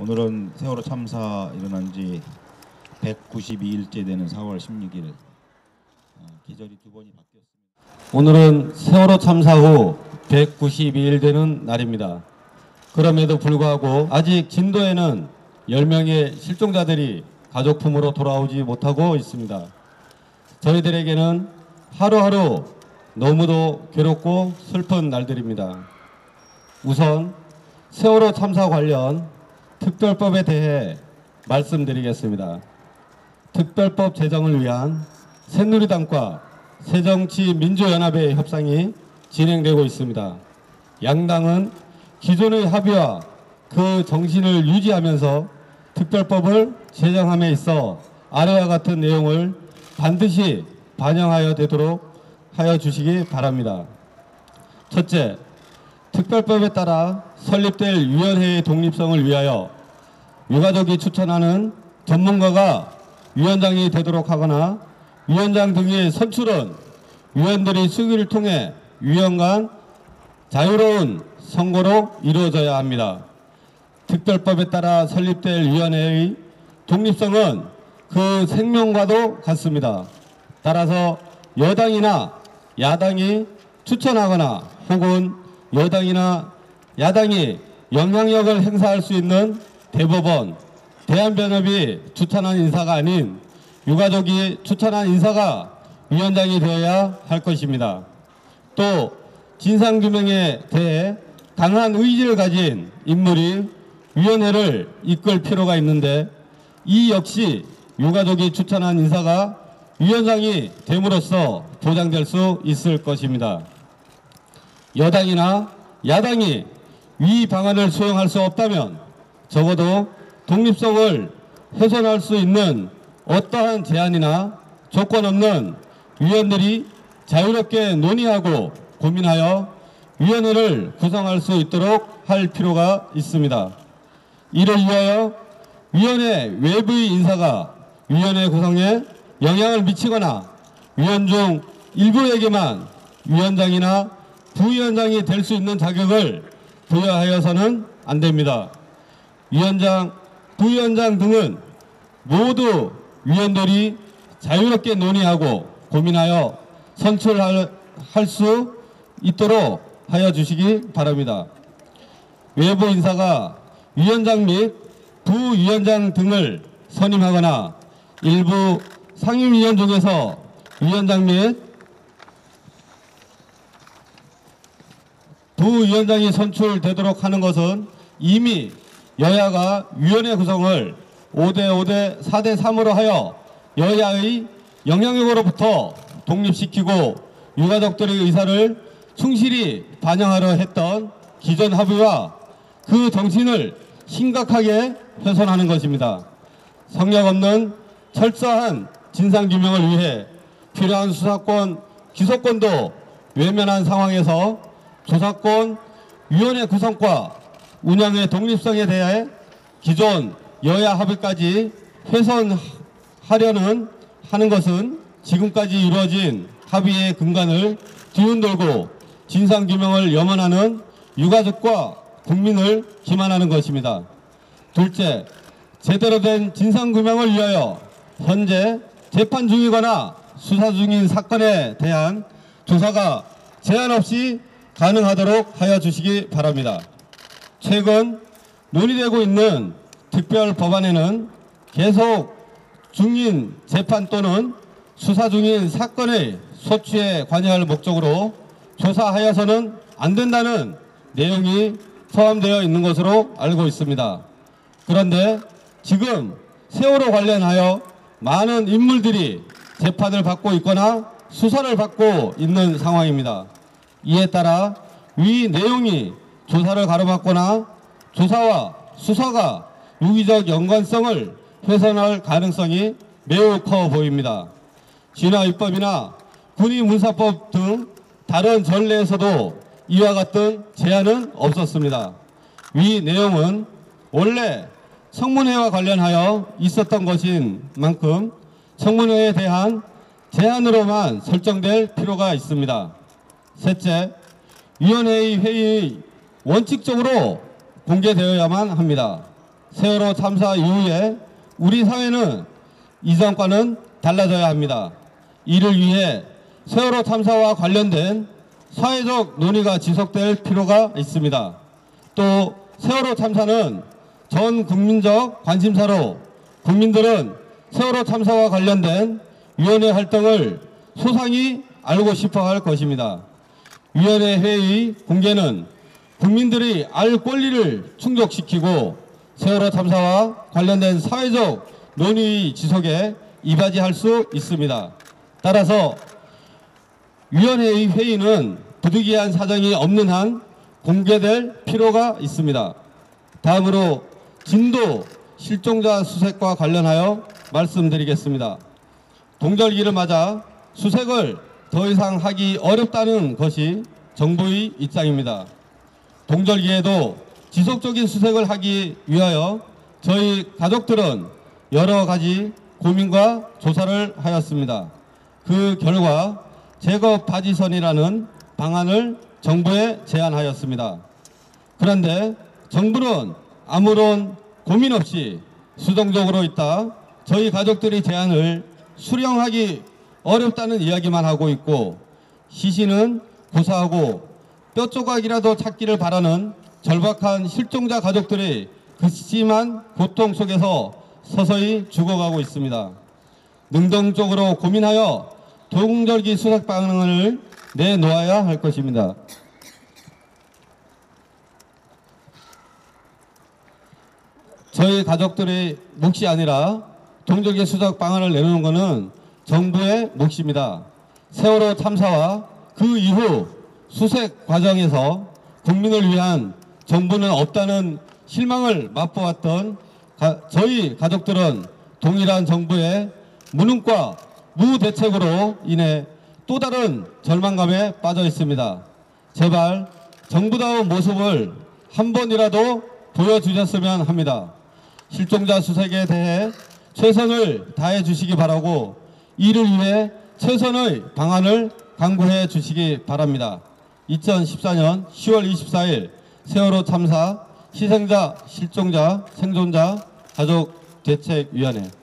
오늘은 세월호 참사 일어난 지 192일째 되는 4월 16일. 계절이 두 번이 바뀌었습니다. 오늘은 세월호 참사 후 192일 되는 날입니다. 그럼에도 불구하고 아직 진도에는 10명의 실종자들이 가족품으로 돌아오지 못하고 있습니다. 저희들에게는 하루하루 너무도 괴롭고 슬픈 날들입니다. 우선 세월호 참사 관련 특별법에 대해 말씀드리겠습니다. 특별법 제정을 위한 새누리당과 새정치민주연합의 협상이 진행되고 있습니다. 양당은 기존의 합의와 그 정신을 유지하면서 특별법을 제정함에 있어 아래와 같은 내용을 반드시 반영하여 되도록 하여 주시기 바랍니다. 첫째, 특별법에 따라 설립될 위원회의 독립성을 위하여 유가족이 추천하는 전문가가 위원장이 되도록 하거나 위원장 등의 선출은 위원들의 수기를 통해 위원 간 자유로운 선거로 이루어져야 합니다. 특별법에 따라 설립될 위원회의 독립성은 그 생명과도 같습니다. 따라서 여당이나 야당이 추천하거나 혹은 여당이나 야당이 영향력을 행사할 수 있는 대법원, 대한변협이 추천한 인사가 아닌 유가족이 추천한 인사가 위원장이 되어야 할 것입니다. 또 진상규명에 대해 강한 의지를 가진 인물이 위원회를 이끌 필요가 있는데 이 역시 유가족이 추천한 인사가 위원장이 됨으로써 보장될 수 있을 것입니다. 여당이나 야당이 위 방안을 수용할 수 없다면 적어도 독립성을 훼손할 수 있는 어떠한 제안이나 조건 없는 위원들이 자유롭게 논의하고 고민하여 위원회를 구성할 수 있도록 할 필요가 있습니다. 이를 위하여 위원회 외부의 인사가 위원회 구성에 영향을 미치거나 위원 중 일부에게만 위원장이나 부위원장이 될 수 있는 자격을 부여하여서는 안 됩니다. 위원장, 부위원장 등은 모두 위원들이 자유롭게 논의하고 고민하여 선출할 수 있도록 하여 주시기 바랍니다. 외부 인사가 위원장 및 부위원장 등을 선임하거나 일부 상임위원 중에서 위원장 및 부위원장이 선출되도록 하는 것은 이미 여야가 위원회 구성을 5대5대 4대3으로 하여 여야의 영향력으로부터 독립시키고 유가족들의 의사를 충실히 반영하려 했던 기존 합의와 그 정신을 심각하게 훼손하는 것입니다. 성역 없는 철저한 진상규명을 위해 필요한 수사권, 기소권도 외면한 상황에서 조사권, 위원회 구성과 운영의 독립성에 대해 기존 여야 합의까지 훼손하려는 하는 것은 지금까지 이루어진 합의의 근간을 뒤흔들고 진상규명을 염원하는 유가족과 국민을 기만하는 것입니다. 둘째, 제대로 된 진상규명을 위하여 현재 재판 중이거나 수사 중인 사건에 대한 조사가 제한 없이 가능하도록 하여 주시기 바랍니다. 최근 논의되고 있는 특별 법안에는 계속 중인 재판 또는 수사 중인 사건의 소추에 관여할 목적으로 조사하여서는 안 된다는 내용이 포함되어 있는 것으로 알고 있습니다. 그런데 지금 세월호 관련하여 많은 인물들이 재판을 받고 있거나 수사를 받고 있는 상황입니다. 이에 따라 위 내용이 조사를 가로막거나 조사와 수사가 유기적 연관성을 훼손할 가능성이 매우 커 보입니다. 진화입법이나 군의문사법 등 다른 전례에서도 이와 같은 제한은 없었습니다. 위 내용은 원래 청문회와 관련하여 있었던 것인 만큼 청문회에 대한 제한으로만 설정될 필요가 있습니다. 셋째, 위원회의 회의 원칙적으로 공개되어야만 합니다. 세월호 참사 이후에 우리 사회는 이전과는 달라져야 합니다. 이를 위해 세월호 참사와 관련된 사회적 논의가 지속될 필요가 있습니다. 또 세월호 참사는 전 국민적 관심사로 국민들은 세월호 참사와 관련된 위원회 활동을 소상히 알고 싶어 할 것입니다. 위원회 회의 공개는 국민들이 알 권리를 충족시키고 세월호 참사와 관련된 사회적 논의 지속에 이바지할 수 있습니다. 따라서 위원회의 회의는 부득이한 사정이 없는 한 공개될 필요가 있습니다. 다음으로 진도 실종자 수색과 관련하여 말씀드리겠습니다. 동절기를 맞아 수색을 더 이상 하기 어렵다는 것이 정부의 입장입니다. 동절기에도 지속적인 수색을 하기 위하여 저희 가족들은 여러 가지 고민과 조사를 하였습니다. 그 결과 제거 바지선이라는 방안을 정부에 제안하였습니다. 그런데 정부는 아무런 고민 없이 수동적으로 있다 저희 가족들의 제안을 수령하기 어렵다는 이야기만 하고 있고 시신은 고사하고 뼈조각이라도 찾기를 바라는 절박한 실종자 가족들의 극심한 고통 속에서 서서히 죽어가고 있습니다. 능동적으로 고민하여 동절기 수색 방안을 내놓아야 할 것입니다. 저희 가족들의 몫이 아니라 동절기 수색 방안을 내놓는 것은 정부의 몫입니다. 세월호 참사와 그 이후 수색 과정에서 국민을 위한 정부는 없다는 실망을 맛보았던 저희 가족들은 동일한 정부의 무능과 무대책으로 인해 또 다른 절망감에 빠져 있습니다. 제발 정부다운 모습을 한 번이라도 보여주셨으면 합니다. 실종자 수색에 대해 최선을 다해 주시기 바라고 이를 위해 최선의 방안을 강구해 주시기 바랍니다. 2014년 10월 24일 세월호 참사 희생자, 실종자, 생존자 가족대책위원회